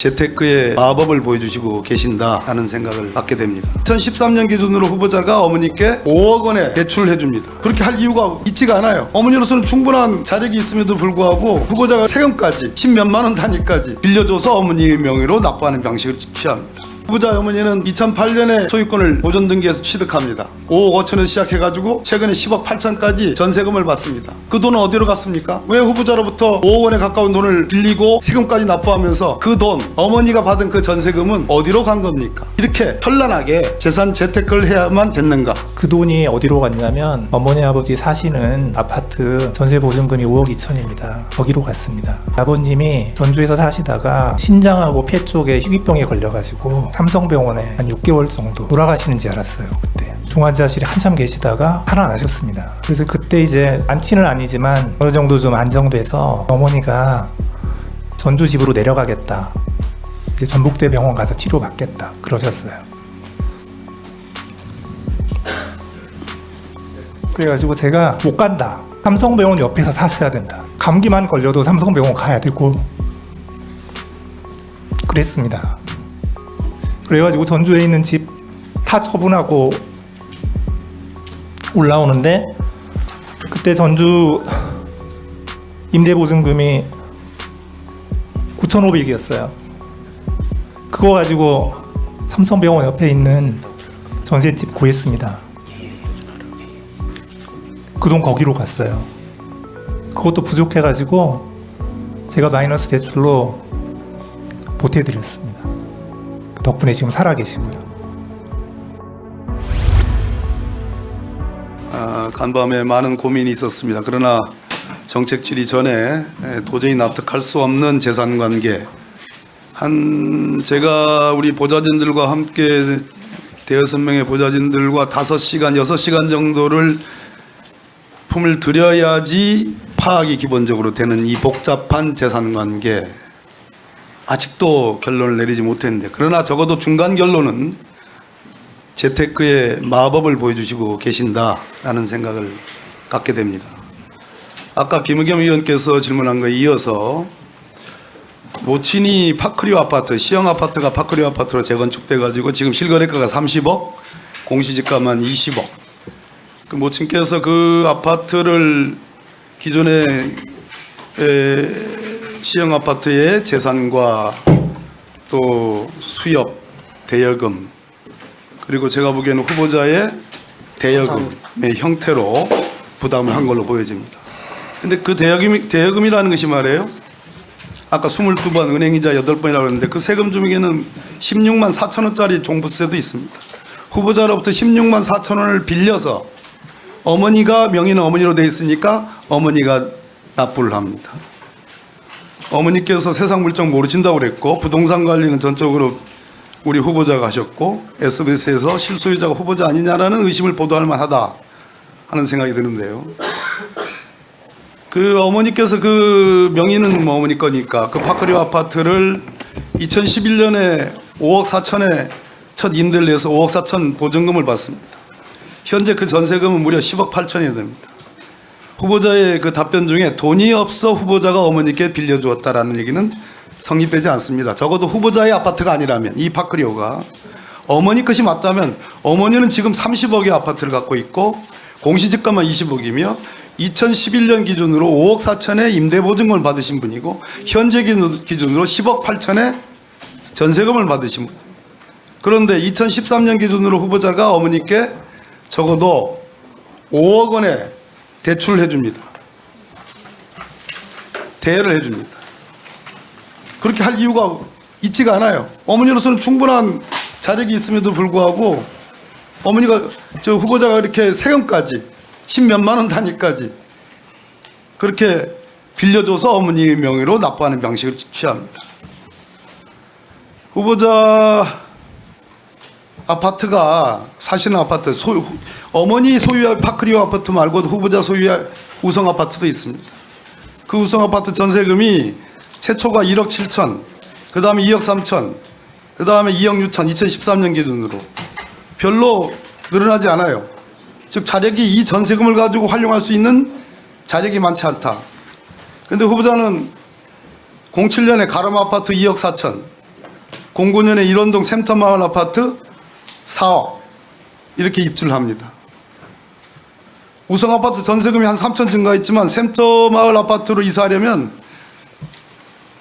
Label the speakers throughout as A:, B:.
A: 재테크의 마법을 보여주시고 계신다라는 생각을 갖게 됩니다. 2013년 기준으로 후보자가 어머니께 5억 원의 대출을 해줍니다. 그렇게 할 이유가 있지가 않아요. 어머니로서는 충분한 자력이 있음에도 불구하고 후보자가 세금까지 10몇만 원 단위까지 빌려줘서 어머니 명의로 납부하는 방식을 취합니다. 후보자 어머니는 2008년에 소유권을 보존등기에서 취득합니다. 5억 5천에서 시작해가지고 최근에 10억 8천까지 전세금을 받습니다. 그 돈은 어디로 갔습니까? 왜 후보자로부터 5억 원에 가까운 돈을 빌리고 세금까지 납부하면서 그 돈, 어머니가 받은 그 전세금은 어디로 간 겁니까? 이렇게 현란하게 재산 재테크를 해야만 됐는가?
B: 그 돈이 어디로 갔냐면 어머니 아버지 사시는 아파트 전세 보증금이 5억 2천입니다. 거기로 갔습니다. 아버님이 전주에서 사시다가 신장하고 폐 쪽에 희귀병에 걸려가지고 삼성병원에 한 6개월 정도 돌아가시는지 알았어요. 그때 중환자실에 한참 계시다가 살아나셨습니다. 그래서 그때 이제 안치는 아니지만 어느 정도 좀 안정돼서 어머니가 전주 집으로 내려가겠다, 이제 전북대 병원 가서 치료받겠다 그러셨어요. 그래가지고 제가 못 간다, 삼성병원 옆에서 사셔야 된다, 감기만 걸려도 삼성병원 가야 되고 그랬습니다. 그래가지고 전주에 있는 집 다 처분하고 올라오는데 그때 전주 임대보증금이 9,500이었어요. 그거 가지고 삼성병원 옆에 있는 전셋집 구했습니다. 그 돈 거기로 갔어요. 그것도 부족해가지고 제가 마이너스 대출로 보태드렸습니다. 덕분에 지금 살아계시고요.
A: 간밤에 많은 고민이 있었습니다. 그러나 정책 질의 전에 도저히 납득할 수 없는 재산관계, 제가 우리 보좌진들과 함께 대여섯 명의 보좌진들과 5시간, 6시간 정도를 품을 들여야지 파악이 기본적으로 되는 이 복잡한 재산관계, 아직도 결론을 내리지 못했는데, 그러나 적어도 중간 결론은 재테크의 마법을 보여주시고 계신다라는 생각을 갖게 됩니다. 아까 김의겸 의원께서 질문한 거에 이어서 모친이 파크리오 아파트, 시형 아파트가 파크리오 아파트로 재건축돼 가지고 지금 실거래가가 30억, 공시지가만 20억. 그 모친께서 그 아파트를 기존의 시형 아파트의 재산과 또 수협, 대여금, 그리고 제가 보기에는 후보자의 대여금의 형태로 부담을 한 걸로 보여집니다. 근데 그 대여금이라는 것이 말이에요, 아까 22번 은행이자 8번이라고 했는데 그 세금 중에는 16만 4천 원짜리 종부세도 있습니다. 후보자로부터 16만 4천 원을 빌려서 어머니가 명의는 어머니로 되어 있으니까 어머니가 납부를 합니다. 어머니께서 세상 물정 모르신다고 그랬고 부동산 관리는 전적으로 우리 후보자가 하셨고 SBS에서 실소유자가 후보자 아니냐라는 의심을 보도할 만하다 하는 생각이 드는데요. 그 어머니께서 그 명의는 뭐 어머니 거니까 그 파크리오 아파트를 2011년에 5억 4천에 첫 임대를 내서 5억 4천 보증금을 받습니다. 현재 그 전세금은 무려 10억 8천이 됩니다. 후보자의 그 답변 중에 돈이 없어 후보자가 어머니께 빌려주었다라는 얘기는 성립되지 않습니다. 적어도 후보자의 아파트가 아니라면, 이 파크리오가 어머니 것이 맞다면 어머니는 지금 30억의 아파트를 갖고 있고 공시지가만 20억이며 2011년 기준으로 5억 4천의 임대보증금을 받으신 분이고 현재 기준으로 10억 8천의 전세금을 받으신 분. 그런데 2013년 기준으로 후보자가 어머니께 적어도 5억 원의 대출을 해줍니다. 대여를 해줍니다. 그렇게 할 이유가 있지가 않아요. 어머니로서는 충분한 자력이 있음에도 불구하고 어머니가 후보자가 이렇게 세금까지 10몇만 원 단위까지 그렇게 빌려줘서 어머니 명의로 납부하는 방식을 취합니다. 후보자 아파트가 사시는 아파트, 어머니 소유의 파크리오 아파트 말고도 후보자 소유의 우성 아파트도 있습니다. 그 우성 아파트 전세금이 최초가 1억 7천, 그 다음에 2억 3천, 그 다음에 2억 6천, 2013년 기준으로 별로 늘어나지 않아요. 즉 자력이 이 전세금을 가지고 활용할 수 있는 자력이 많지 않다. 그런데 후보자는 07년에 가름 아파트 2억 4천, 09년에 일원동 샘터마을 아파트 4억 이렇게 입주를 합니다. 우성아파트 전세금이 한 3천 증가했지만 샘터마을 아파트로 이사하려면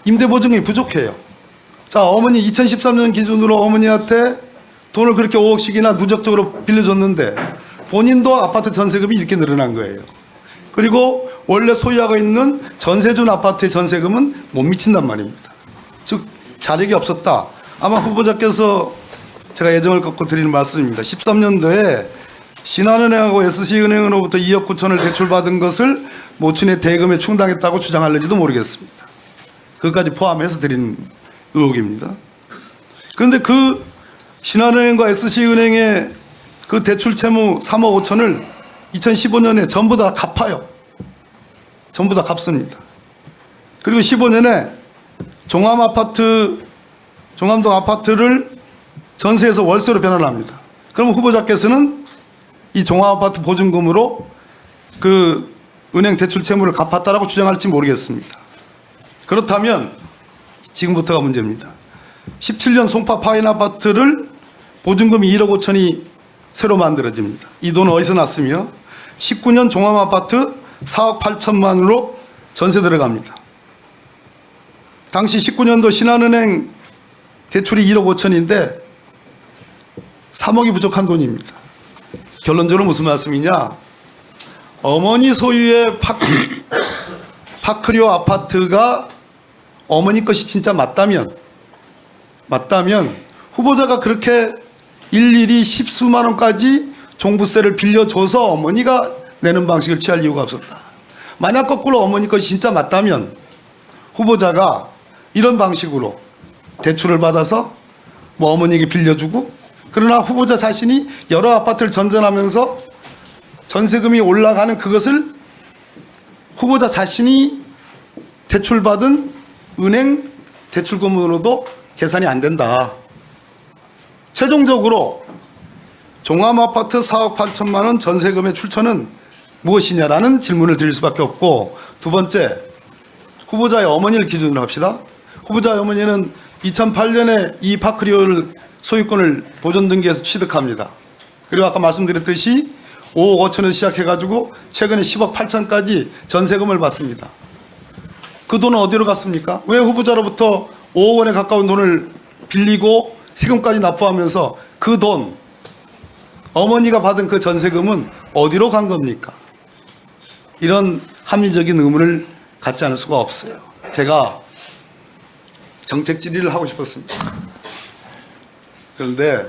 A: 임대보증금이 부족해요. 자, 어머니 2013년 기준으로 어머니한테 돈을 그렇게 5억씩이나 누적적으로 빌려줬는데 본인도 아파트 전세금이 이렇게 늘어난 거예요. 그리고 원래 소유하고 있는 전세준 아파트의 전세금은 못 미친단 말입니다. 즉 자력이 없었다. 아마 후보자께서 제가 예정을 갖고 드리는 말씀입니다. 13년도에 신한은행하고 SC은행으로부터 2억 9천을 대출받은 것을 모친의 대금에 충당했다고 주장할는지도 모르겠습니다. 그것까지 포함해서 드리는 의혹입니다. 그런데 그 신한은행과 SC은행의 그 대출 채무 3억 5천을 2015년에 전부 다 갚아요. 전부 다 갚습니다. 그리고 15년에 종암동 아파트를 전세에서 월세로 변환합니다. 그럼 후보자께서는 이 종암아파트 보증금으로 그 은행 대출 채무를 갚았다라고 주장할지 모르겠습니다. 그렇다면 지금부터가 문제입니다. 17년 송파 파인 아파트를 보증금이 1억 5천이 새로 만들어집니다. 이 돈은 어디서 났으며 19년 종암아파트 4억 8천만으로 전세 들어갑니다. 당시 19년도 신한은행 대출이 1억 5천인데 3억이 부족한 돈입니다. 결론적으로 무슨 말씀이냐? 어머니 소유의 파크리오 아파트가 어머니 것이 진짜 맞다면 후보자가 그렇게 일일이 십수만 원까지 종부세를 빌려줘서 어머니가 내는 방식을 취할 이유가 없었다. 만약 거꾸로 어머니 것이 진짜 맞다면 후보자가 이런 방식으로 대출을 받아서 뭐 어머니에게 빌려주고, 그러나 후보자 자신이 여러 아파트를 전전하면서 전세금이 올라가는 그것을 후보자 자신이 대출받은 은행 대출금으로도 계산이 안 된다. 최종적으로 종암아파트 4억 8천만 원 전세금의 출처는 무엇이냐라는 질문을 드릴 수밖에 없고, 두 번째, 후보자의 어머니를 기준으로 합시다. 후보자의 어머니는 2008년에 이 파크리오를 소유권을 보존등기에서 취득합니다. 그리고 아까 말씀드렸듯이 5억 5천에서 시작해가지고 최근에 10억 8천까지 전세금을 받습니다. 그 돈은 어디로 갔습니까? 왜 후보자로부터 5억 원에 가까운 돈을 빌리고 세금까지 납부하면서 그 돈, 어머니가 받은 그 전세금은 어디로 간 겁니까? 이런 합리적인 의문을 갖지 않을 수가 없어요. 제가 정책 질의를 하고 싶었습니다. 그런데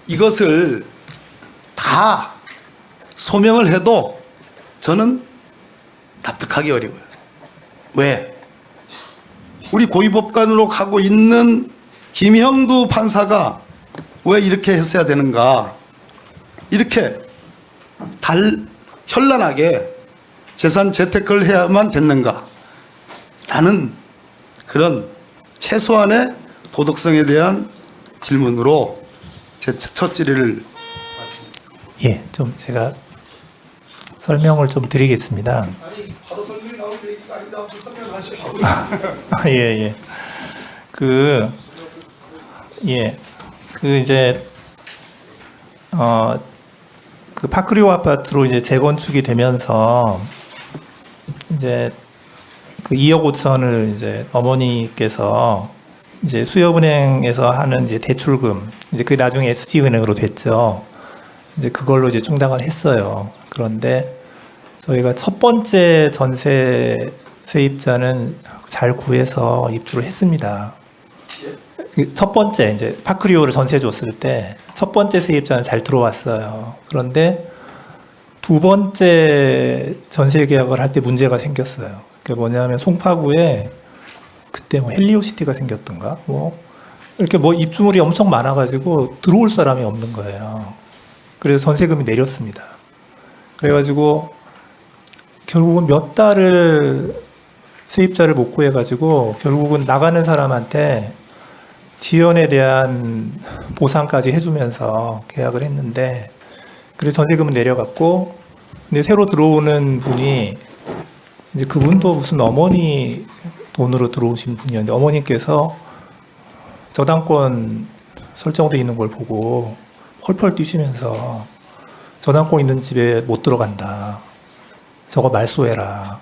A: 이것을 다 소명을 해도 저는 납득하기 어려워요. 왜? 우리 고위법관으로 가고 있는 김형두 판사가 왜 이렇게 했어야 되는가? 이렇게 현란하게 재산 재테크를 해야만 됐는가? 라는 그런 최소한의 도덕성에 대한 질문으로 제 첫 질의를
B: 예, 좀 제가 설명을 좀 드리겠습니다.
A: 아니, 바로 설명이 나올 얘기가 아닌데 아무튼 설명하십시오.
B: 예. 그 이제 그 파크리오 아파트로 이제 재건축이 되면서 이제 그 2억 5천을 이제 어머니께서 이제 수협은행에서 하는 이제 대출금, 이제 그게 나중에 SC은행으로 됐죠. 이제 그걸로 이제 충당을 했어요. 그런데 저희가 첫 번째 전세 세입자는 잘 구해서 입주를 했습니다. 첫 번째 이제 파크리오를 전세 줬을 때 첫 번째 세입자는 잘 들어왔어요. 그런데 두 번째 전세 계약을 할 때 문제가 생겼어요. 그게 뭐냐면 송파구에 그때 뭐 헬리오시티가 생겼던가 뭐 이렇게 뭐 입주물이 엄청 많아가지고 들어올 사람이 없는 거예요. 그래서 전세금이 내렸습니다. 그래가지고 결국은 몇 달을 세입자를 못 구해가지고 결국은 나가는 사람한테 지연에 대한 보상까지 해주면서 계약을 했는데, 그래서 전세금은 내려갔고, 근데 새로 들어오는 분이 이제 그분도 무슨 어머니 돈으로 들어오신 분이었는데 어머님께서 저당권 설정돼 있는 걸 보고 펄펄 뛰시면서 저당권 있는 집에 못 들어간다. 저거 말소해라.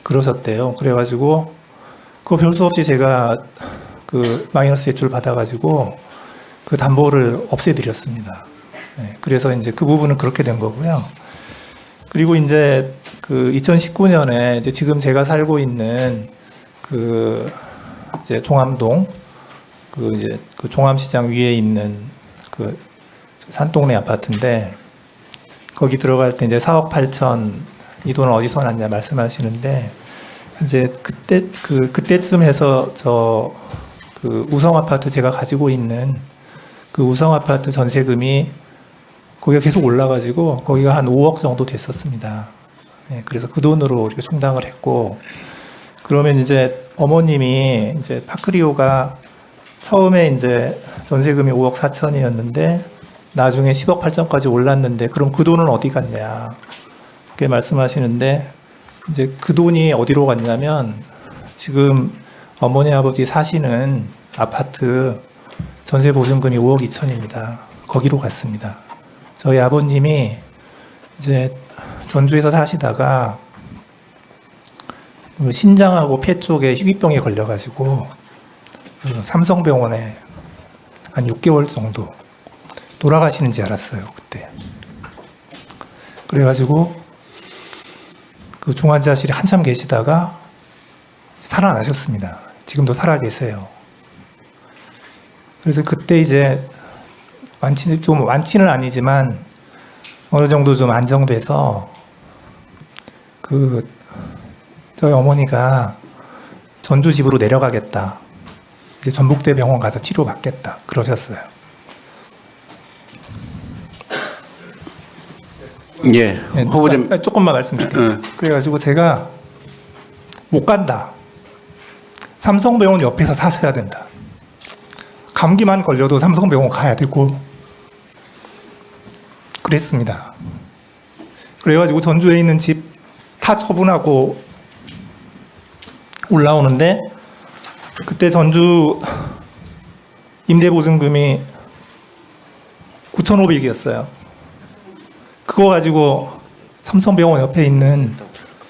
B: 그러셨대요. 그래가지고 그거 별 수 없이 제가 그 마이너스 대출 받아가지고 그 담보를 없애드렸습니다. 네, 그래서 이제 그 부분은 그렇게 된 거고요. 그리고 이제 그 2019년에 이제 지금 제가 살고 있는 그 이제 종암동 그 이제 그 종암시장 위에 있는 그 산동네 아파트인데 거기 들어갈 때 이제 4억 8천 이 돈은 어디서 났냐 말씀하시는데 이제 그때쯤 해서 저 그 우성 아파트 제가 가지고 있는 그 우성 아파트 전세금이 거기가 계속 올라가지고 거기가 한 5억 정도 됐었습니다. 네, 그래서 그 돈으로 이렇게 충당을 했고 그러면 이제 어머님이 이제 파크리오가 처음에 이제 전세금이 5억 4천이었는데 나중에 10억 8천까지 올랐는데 그럼 그 돈은 어디 갔냐 이렇게 말씀하시는데 이제 그 돈이 어디로 갔냐면 지금 어머니 아버지 사시는 아파트 전세 보증금이 5억 2천입니다. 거기로 갔습니다. 저희 아버님이 이제 전주에서 사시다가 그 신장하고 폐 쪽에 희귀병에 걸려가지고 그 삼성병원에 한 6개월 정도 돌아가시는지 알았어요, 그때. 그래가지고 그 중환자실에 한참 계시다가 살아나셨습니다. 지금도 살아 계세요. 그래서 그때 이제 완치는 아니지만 어느 정도 좀 안정돼서 그 저희 어머니가 전주 집으로 내려가겠다. 이제 전북대 병원 가서 치료받겠다. 그러셨어요.
C: 예,
B: 네,
C: 후보님.
B: 조금만 말씀드릴게요. 그래가지고 제가 못 간다. 삼성병원 옆에서 사셔야 된다. 감기만 걸려도 삼성병원 가야 되고 그랬습니다. 그래가지고 전주에 있는 집 다 처분하고 올라오는데 그때 전주 임대보증금이 9,500이었어요. 그거 가지고 삼성병원 옆에 있는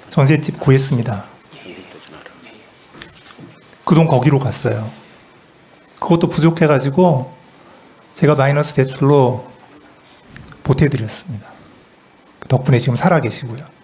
B: 전셋집 구했습니다. 그 돈 거기로 갔어요. 그것도 부족해가지고 제가 마이너스 대출로 보태드렸습니다. 덕분에 지금 살아 계시고요.